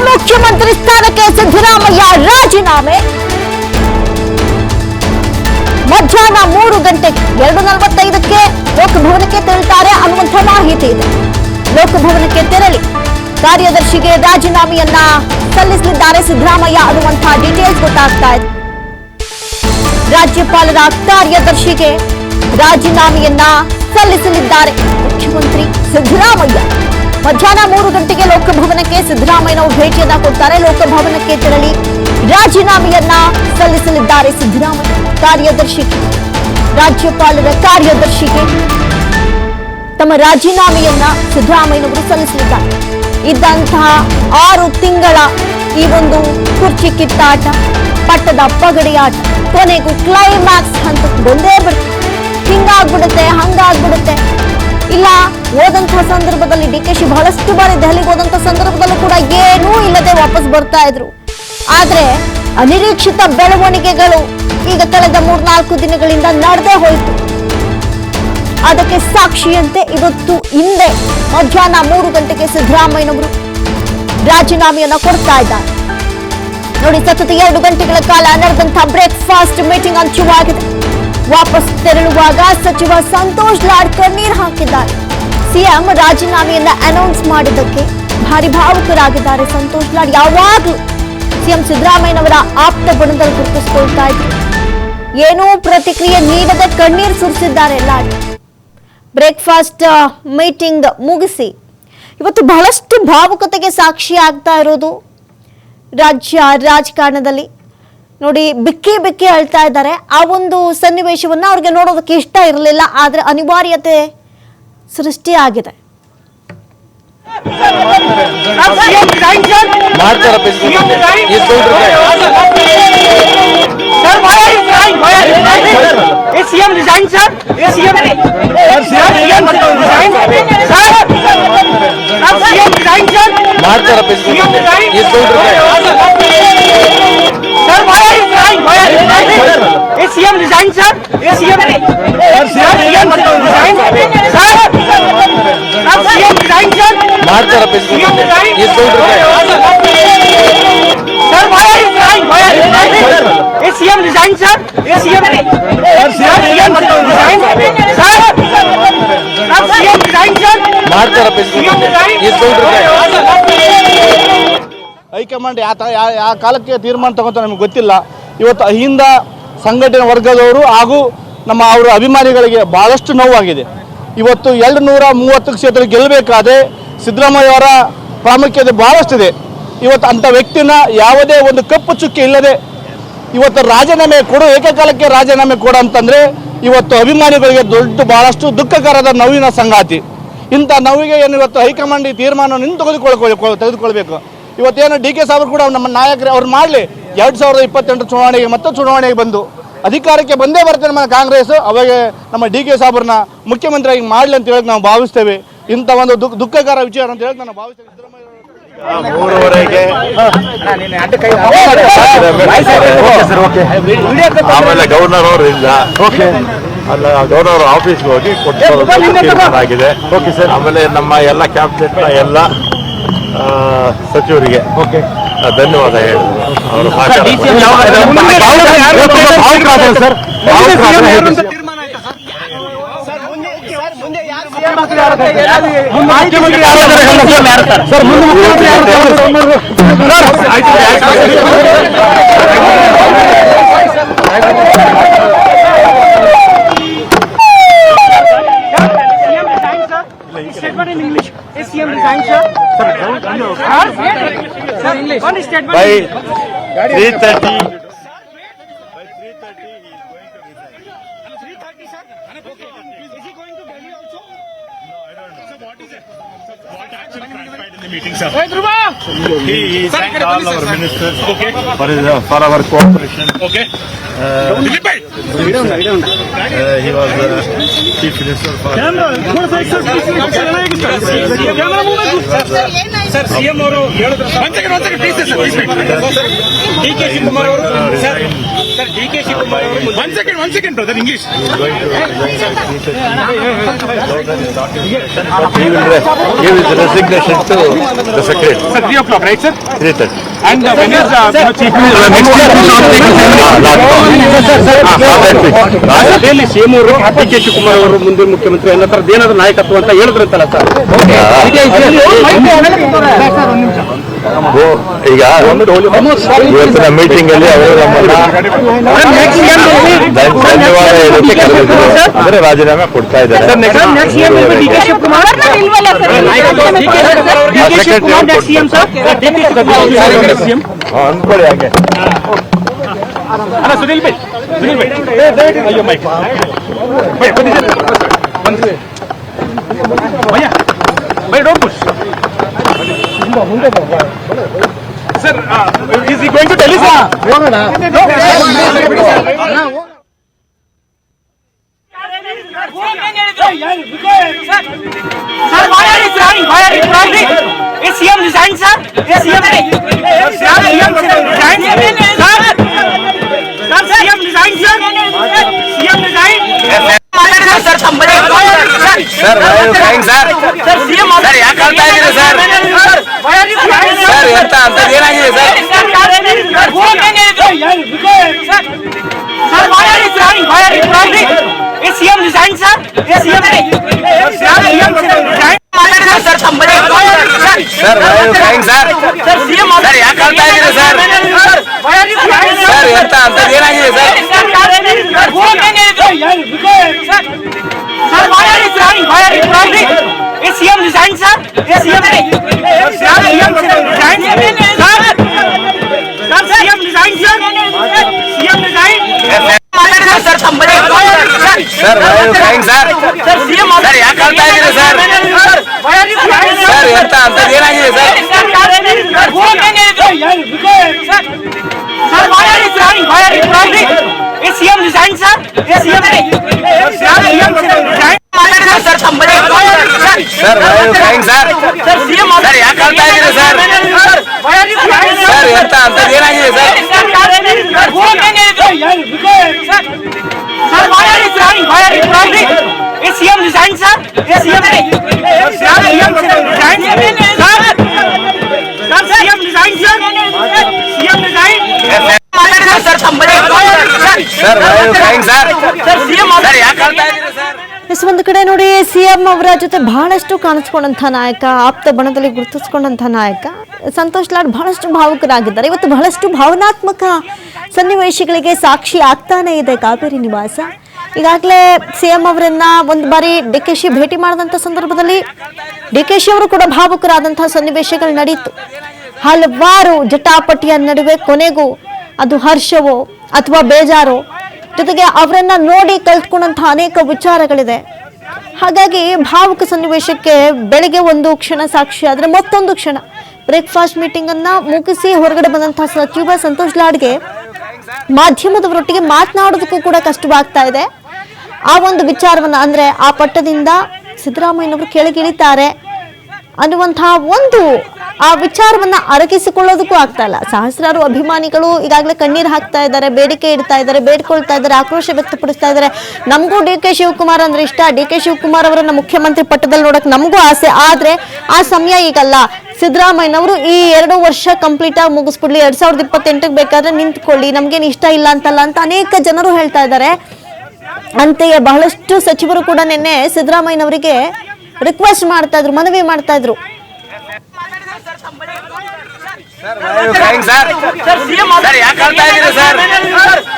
ಮುಖ್ಯಮಂತ್ರಿ ಸ್ಥಾನಕ್ಕೆ ಸಿದ್ದರಾಮಯ್ಯ ರಾಜೀನಾಮೆ. ಮಧ್ಯಾಹ್ನ 3 ಗಂಟೆಗೆ 2:45ಕ್ಕೆ ಲೋಕಭವನಕ್ಕೆ ತೆರಳುತ್ತಾರೆ ಅನ್ನುವಂಥ ಮಾಹಿತಿ ಇದೆ. ಲೋಕಭವನಕ್ಕೆ ತೆರಳಿ ಕಾರ್ಯದರ್ಶಿಗೆ ರಾಜೀನಾಮೆಯನ್ನ ಸಲ್ಲಿಸಲಿದ್ದಾರೆ ಸಿದ್ದರಾಮಯ್ಯ ಅನ್ನುವಂಥ ಡೀಟೇಲ್ಸ್ ಗೊತ್ತಾಗ್ತಾ ಇದೆ. ರಾಜ್ಯಪಾಲರ ಕಾರ್ಯದರ್ಶಿಗೆ ರಾಜೀನಾಮೆಯನ್ನ ಸಲ್ಲಿಸಲಿದ್ದಾರೆ ಮುಖ್ಯಮಂತ್ರಿ ಸಿದ್ದರಾಮಯ್ಯ. ಮಧ್ಯಾಹ್ನ 3 ಗಂಟೆಗೆ ಲೋಕಭವನಕ್ಕೆ ಸಿದ್ದರಾಮಯ್ಯನವರು ಭೇಟಿಯನ್ನ ಕೊಡ್ತಾರೆ. ಲೋಕಭವನಕ್ಕೆ ತೆರಳಿ ರಾಜೀನಾಮೆಯನ್ನ ಸಲ್ಲಿಸಲಿದ್ದಾರೆ ಸಿದ್ದರಾಮಯ್ಯ. ಕಾರ್ಯದರ್ಶಿಗೆ, ರಾಜ್ಯಪಾಲರ ಕಾರ್ಯದರ್ಶಿಗೆ ತಮ್ಮ ರಾಜೀನಾಮೆಯನ್ನ ಸಿದ್ದರಾಮಯ್ಯನವರು ಸಲ್ಲಿಸಲಿದ್ದಾರೆ. ಇದ್ದಂತಹ 6 ತಿಂಗಳ ಈ ಒಂದು ಕುರ್ಚಿ ಕಿತ್ತಾಟ, ಪಟ್ಟದ ಪಗಡಿಯಾಟ ಕೊನೆಗೂ ಕ್ಲೈಮ್ಯಾಕ್ಸ್ ಹಂತಕ್ಕೆ ಬಂದೇ ಬಿಡುತ್ತೆ. ಹಿಂಗಾಗ್ಬಿಡುತ್ತೆ, ಹಂಗಾಗ್ಬಿಡುತ್ತೆ. ಇಲ್ಲ, ಹೋದಂತಹ ಸಂದರ್ಭದಲ್ಲಿ ಡಿಕೆಶಿ ಬಹಳಷ್ಟು ಬಾರಿ ದೆಹಲಿಗೆ ಹೋದಂತಹ ಸಂದರ್ಭದಲ್ಲೂ ಕೂಡ ಏನೂ ಇಲ್ಲದೆ ವಾಪಸ್ ಬರ್ತಾ ಇದ್ರು. ಆದ್ರೆ ಅನಿರೀಕ್ಷಿತ ಬೆಳವಣಿಗೆಗಳು ಈಗ ಕಳೆದ 3-4 ದಿನಗಳಿಂದ ನಡೆದೇ ಹೋಯಿತು. ಅದಕ್ಕೆ ಸಾಕ್ಷಿಯಂತೆ ಇವತ್ತು ಹಿಂದೆ ಮಧ್ಯಾಹ್ನ 3 ಗಂಟೆಗೆ ಸಿದ್ದರಾಮಯ್ಯನವರು ರಾಜೀನಾಮೆಯನ್ನ ಕೊಡ್ತಾ ಇದ್ದಾರೆ. ನೋಡಿ, ಸತತ 2 ಗಂಟೆಗಳ ಕಾಲ ನಡೆದಂತಹ ಬ್ರೇಕ್ಫಾಸ್ಟ್ ಮೀಟಿಂಗ್ ಅಂತ್ಯವಾಗಿದೆ. ವಾಪಸ್ ತೆರಳುವಾಗ ಸಚಿವ ಸಂತೋಷ್ ಲಾಡ್ ಕಣ್ಣೀರ್ ಹಾಕಿದ್ದಾರೆ. ಸಿಎಂ ರಾಜೀನಾಮೆಯನ್ನ ಅನೌನ್ಸ್ ಮಾಡಿದ್ದಕ್ಕೆ ಭಾರಿ ಭಾವುಕರಾಗಿದ್ದಾರೆ ಸಂತೋಷ್ ಲಾಡ್. ಯಾವಾಗ್ಲೂ ಸಿಎಂ ಸಿದ್ದರಾಮಯ್ಯನವರ ಆಪ್ತ ಬಣದಲ್ಲಿ ಗುರುತಿಸಿಕೊಳ್ತಾ ಇದ್ರು. ಏನೂ ಪ್ರತಿಕ್ರಿಯೆ ನೀಡದೆ ಕಣ್ಣೀರ್ ಸುರಿಸಿದ್ದಾರೆ ಲಾಡ್. ಬ್ರೇಕ್ಫಾಸ್ಟ್ ಮೀಟಿಂಗ್ ಮುಗಿಸಿ ಇವತ್ತು ಬಹಳಷ್ಟು ಭಾವುಕತೆಗೆ ಸಾಕ್ಷಿ ಆಗ್ತಾ ಇರೋದು ರಾಜಕಾರಣದಲ್ಲಿ. ನೋಡಿ, ಬಿಕ್ಕಿ ಬಿಕ್ಕಿ ಅಳ್ತಾ ಇದ್ದಾರೆ. ಆ ಒಂದು ಸನ್ನಿವೇಶವನ್ನ ಅವ್ರಿಗೆ ನೋಡೋದಕ್ಕೆ ಇಷ್ಟ ಇರಲಿಲ್ಲ, ಆದ್ರೆ ಅನಿವಾರ್ಯತೆ ಸೃಷ್ಟಿಯಾಗಿದೆ. ಹೈಕಮಾಂಡ್ ಯಾವ ಕಾಲಕ್ಕೆ ತೀರ್ಮಾನ ತಗೊಂತ ನಮಗೆ ಗೊತ್ತಿಲ್ಲ. ಇವತ್ತು ಅಹಿಂದ ಸಂಘಟನೆ ವರ್ಗದವರು ಹಾಗೂ ನಮ್ಮ ಅವರ ಅಭಿಮಾನಿಗಳಿಗೆ ಬಹಳಷ್ಟು ನೋವಾಗಿದೆ. ಇವತ್ತು 230 ಕ್ಷೇತ್ರ ಗೆಲ್ಲಬೇಕಾದ್ರೆ ಸಿದ್ದರಾಮಯ್ಯ ಅವರ ಪ್ರಾಮುಖ್ಯತೆ ಬಹಳಷ್ಟಿದೆ. ಇವತ್ತು ಅಂಥ ವ್ಯಕ್ತಿನ ಯಾವುದೇ ಒಂದು ಕಪ್ಪು ಚುಕ್ಕಿ ಇಲ್ಲದೆ ಇವತ್ತು ರಾಜೀನಾಮೆ ಕೊಡು, ಏಕಕಾಲಕ್ಕೆ ರಾಜೀನಾಮೆ ಕೊಡು ಅಂತಂದರೆ ಇವತ್ತು ಅಭಿಮಾನಿಗಳಿಗೆ ಬಹಳಷ್ಟು ದುಃಖಕರದ ನೋವಿನ ಸಂಗಾತಿ. ಇಂಥ ನೋವಿಗೆ ಏನು ಇವತ್ತು ಹೈಕಮಾಂಡ್ ಈ ತೀರ್ಮಾನವನ್ನು ತೆಗೆದುಕೊಳ್ಬೇಕು. ಇವತ್ತೇನು ಡಿ ಕೆ ಸಾಹೇಬರು ಕೂಡ ನಮ್ಮ ನಾಯಕರು ಅವ್ರು ಮಾಡಲಿ. 2028 ಚುನಾವಣೆಗೆ ಮತ್ತೆ ಚುನಾವಣೆಗೆ ಬಂದು ಅಧಿಕಾರಕ್ಕೆ ಬಂದೇ ಬರ್ತೇನೆ ನಮ್ಮ ಕಾಂಗ್ರೆಸ್. ಅವಾಗ ನಮ್ಮ ಡಿ ಕೆ ಸಾಹೇಬ್ರನ್ನ ಮುಖ್ಯಮಂತ್ರಿಯಾಗಿ ಮಾಡಲಿ ಅಂತ ಹೇಳಿ ನಾವು ಭಾವಿಸ್ತೇವೆ. ಇಂಥ ಒಂದು ದುಃಖಕರ ವಿಚಾರ ಅಂತ ಹೇಳಿ ನಾನು ಭಾವಿಸ್ತೇನೆ. 3:30ಗೆ ಆಮೇಲೆ ಗವರ್ನರ್ ಅವರು ಇಲ್ಲ, ಅಲ್ಲ ಗವರ್ನರ್ ಆಫೀಸ್ಗೆ ಹೋಗಿ ಕೊಟ್ಟಿದೆ. ಆಮೇಲೆ ನಮ್ಮ ಎಲ್ಲ ಕ್ಯಾಬಿನೆಟ್ ಎಲ್ಲ ಸಚಿವರಿಗೆ ಧನ್ಯವಾದ ಹೇಳಿದ್ರು. ಅವರು by 3:30. He thanked all our ministers for our cooperation. He was chief minister for sir CM ಅವರು ಹೇಳಿದ್ರು ಡಿ ಕೆ ಶಿವಕುಮಾರ್ ಅವರು ಸರ್ ಡಿ ಕೆ ಶಿವಕುಮಾರ್ ಅವರು one second brother English he will give his resignation to the secretary. Sir 3 o'clock right sir 3:30. and when is chief ಸಭೆಯಲ್ಲಿ CM ಅವರು D K Shivakumar ಅವರು ಮುಂದೆ ಮುಖ್ಯಮಂತ್ರಿ ಅನ್ನೋ ತರದ್ದು ಏನಾದ್ರು ನಾಯಕತ್ವ ಅಂತ ಹೇಳಿದ್ರಂತಲ್ಲ ಸರ್ ಈಗ ಇವತ್ತಿನ ಮೀಟಿಂಗ್ ಅಲ್ಲಿ ಅವರು ಧನ್ಯವಾದ ಹೇಳಕ್ಕೆ ಕರೆದಿದ್ರು ಅಂದ್ರೆ ರಾಜೀನಾಮೆ ಕೊಡ್ತಾ ಇದ್ದಾರೆ ಅನ್ಕೊಳ್ಳಿ ಹಾಗೆ ಅಲ್ಲ ಸುನಿಲ್ ಬೈ ಅಯ್ಯೋ mike bye don't push sir is he going to tell Sir, why are you crying? Why are you crying? Is CM resigned, sir? Is CM resigned? Sir, CM resigned? Sir, CM resigned, sir? CM resigned? Sir, somebody Sir, why are you crying, sir? Sir, CM Sir, ಯಾಕೆ ಅಳ್ತಾ ಇದ್ದೀರಿ sir? why are you crying? Sir, ಎಂತ ಅಂತದ್ದು ಏನಾಗಿದೆ sir? Sir, why are you crying? Why are you crying? Is CM resigned, sir? Is CM resigned? Sir, somebody Sir, why are you crying, sir? Sir, CM Sir, ಯಾಕೆ ಅಳ್ತಾ ಇದ್ದೀರಿ sir? why are you crying? Sir, ಎಂತ ಅಂತದ್ದು ಏನಾಗಿದೆ sir? Sir, why are you crying? Why are you crying? Is CM resigned, sir? Is CM resigned? Sir, CM resigned? Sir, CM resigned, sir? CM resigned? Sir, somebody Sir, why are you crying, sir? Sir, CM Sir, ಯಾಕೆ ಅಳ್ತಾ ಇದ್ದೀರಿ sir? why are you crying? Sir, ಎಂತ ಅಂತದ್ದು ಏನಾಗಿದೆ sir? Sir, why are you crying? Why are you crying? Is CM resigned, sir? Is CM resigned? Sir, somebody Sir, why are you crying, sir? Sir, CM Sir, ಯಾಕೆ ಅಳ್ತಾ ಇದ್ದೀರಿ sir? why are you crying? Sir, ಎಂತ ಅಂತದ್ದು ಏನಾಗಿದೆ sir? Sir, why are you crying? Why are you crying? Is CM resigned, sir? Is CM resigned? CM resigned? Sir, CM resigned, sir? CM resigned? Sir, somebody Sir, why are you crying, sir? Sir, CM Sir, ಯಾಕೆ ಅಳ್ತಾ ಇದ್ದೀರಿ sir? S, ಒಂದು ಕಡೆ ನೋಡಿ CM ಅವರ ಜೊತೆ ಬಹಳಷ್ಟು ಕಾಣಿಸ್ಕೊಂಡಂಥ ನಾಯಕ, ಆಪ್ತ ಬಣದಲ್ಲಿ ಗುರುತಿಸ್ಕೊಂಡಂಥ ನಾಯಕ ಸಂತೋಷ್ ಲಾಡ್ ಬಹಳಷ್ಟು ಭಾವುಕರಾಗಿದ್ದಾರೆ. ಇವತ್ತು ಬಹಳಷ್ಟು ಭಾವನಾತ್ಮಕ ಸನ್ನಿವೇಶಗಳಿಗೆ ಸಾಕ್ಷಿ ಆಗ್ತಾನೆ ಇದೆ ಕಾವೇರಿ ನಿವಾಸ. ಈಗಾಗಲೇ ಸಿಎಂ ಅವರನ್ನ ಒಂದು ಬಾರಿ ಡಿ ಕೆ ಶಿ ಭೇಟಿ ಮಾಡಿದಂಥ ಸಂದರ್ಭದಲ್ಲಿ ಡಿ ಕೆ ಶಿ ಅವರು ಕೂಡ ಭಾವುಕರಾದಂತಹ ಸನ್ನಿವೇಶಗಳು ನಡೀತು. ಹಲವಾರು ಜಟಾಪಟಿಯ ನಡುವೆ ಕೊನೆಗೂ ಅದು ಹರ್ಷವೋ ಅಥವಾ ಬೇಜಾರೋ, ಜೊತೆಗೆ ಅವರನ್ನ ನೋಡಿ ಕಲ್ತ್ಕೊಂಡಂತಹ ಅನೇಕ ವಿಚಾರಗಳಿದೆ. ಹಾಗಾಗಿ ಭಾವುಕ ಸನ್ನಿವೇಶಕ್ಕೆ ಬೆಳಗ್ಗೆ ಒಂದು ಕ್ಷಣ ಸಾಕ್ಷಿ ಆದರೆ ಮತ್ತೊಂದು ಕ್ಷಣ ಬ್ರೇಕ್ಫಾಸ್ಟ್ ಮೀಟಿಂಗ್ ಅನ್ನ ಮುಗಿಸಿ ಹೊರಗಡೆ ಬಂದಂತಹ ಸಚಿವ ಸಂತೋಷ್ ಲಾಡ್ಗೆ ಮಾಧ್ಯಮದವರೊಟ್ಟಿಗೆ ಮಾತನಾಡೋದಕ್ಕೂ ಕೂಡ ಕಷ್ಟವಾಗ್ತಾ ಇದೆ. ಆ ಒಂದು ವಿಚಾರವನ್ನ ಅಂದ್ರೆ ಆ ಪಟ್ಟದಿಂದ ಸಿದ್ದರಾಮಯ್ಯನವರು ಕೆಳಗಿಳಿತಾರೆ ಅನ್ನುವಂತಹ ಒಂದು ಆ ವಿಚಾರವನ್ನ ಅರಗಿಸಿಕೊಳ್ಳೋದಕ್ಕೂ ಆಗ್ತಾ ಇಲ್ಲ. ಸಹಸ್ರಾರು ಅಭಿಮಾನಿಗಳು ಈಗಾಗಲೇ ಕಣ್ಣೀರು ಹಾಕ್ತಾ ಇದ್ದಾರೆ, ಬೇಡಿಕೆ ಇಡ್ತಾ ಇದ್ದಾರೆ, ಬೇಡ್ಕೊಳ್ತಾ ಇದ್ದಾರೆ, ಆಕ್ರೋಶ ವ್ಯಕ್ತಪಡಿಸ್ತಾ ಇದ್ದಾರೆ. ನಮಗೂ ಡಿ ಕೆ ಶಿವಕುಮಾರ್ ಅಂದ್ರೆ ಇಷ್ಟ, ಡಿ ಕೆ ಶಿವಕುಮಾರ್ ಅವರನ್ನ ಮುಖ್ಯಮಂತ್ರಿ ಪಟ್ಟದಲ್ಲಿ ನೋಡಕ್ ನಮಗೂ ಆಸೆ. ಆದ್ರೆ ಆ ಸಮಯ ಈಗಲ್ಲ. ಸಿದ್ದರಾಮಯ್ಯನವರು ಈ 2 ವರ್ಷ ಕಂಪ್ಲೀಟ್ ಆಗಿ ಮುಗಿಸ್ಬಿಡ್ಲಿ, 2028ಕ್ಕೆ ಬೇಕಾದ್ರೆ ನಿಂತ್ಕೊಳ್ಳಿ, ನಮ್ಗೇನು ಇಷ್ಟ ಇಲ್ಲ ಅಂತಲ್ಲ ಅಂತ ಅನೇಕ ಜನರು ಹೇಳ್ತಾ ಇದ್ದಾರೆ. ಅಂತೆಯೇ ಬಹಳಷ್ಟು ಸಚಿವರು ಕೂಡ ನಿನ್ನೆ ಸಿದ್ದರಾಮಯ್ಯನವರಿಗೆ ರಿಕ್ವೆಸ್ಟ್ ಮಾಡ್ತಾ ಇದ್ರು, ಮನವಿ ಮಾಡ್ತಾ ಇದ್ರು. Sir, why are you crying, sir? Sir, ಯಾಕೆ ಅಳ್ತಾ ಇದ್ದೀರಿ sir?